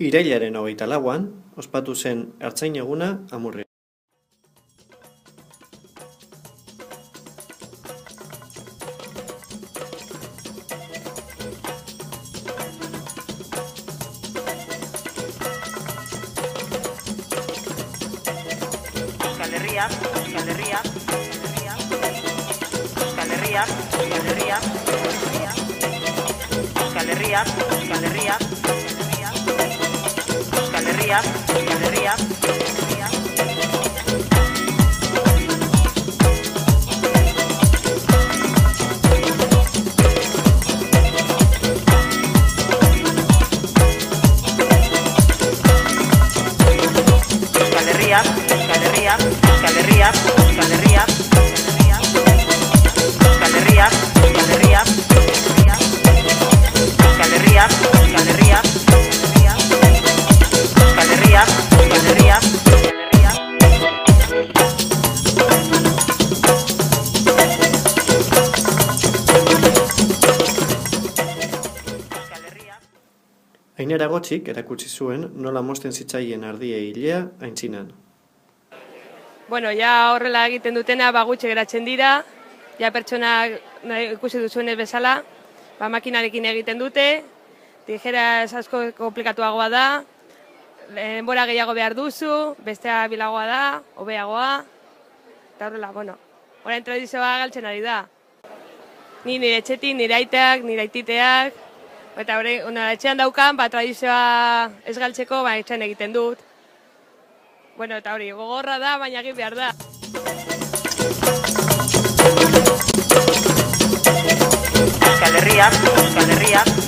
Irailaren 24an ospatu zen Ertzain Eguna Amurrion. Ainera Gotxik erakutsi zuen nola mozten zitzaien ardia ilea aintzinan. Bueno, ja horrela egiten dutena gutxi geratzen dira, ja pertsonak ikusi duzuenez bezala, makinarekin egiten dute, tijeraz asko komplikatuagoa da, denbora gehiago behar duzu, bestea bilagoa da, hobeagoa, eta horrela, bueno, orain tradizioa galtzen ari da. Ni nire etxetik, nire aitak, nire aititeak, eta hori, etxean daukan, tradizioa ez galtzeko, etxean egiten dut. Bueno, eta hori, gogorra da, baina egin behar da. Euskal Herria.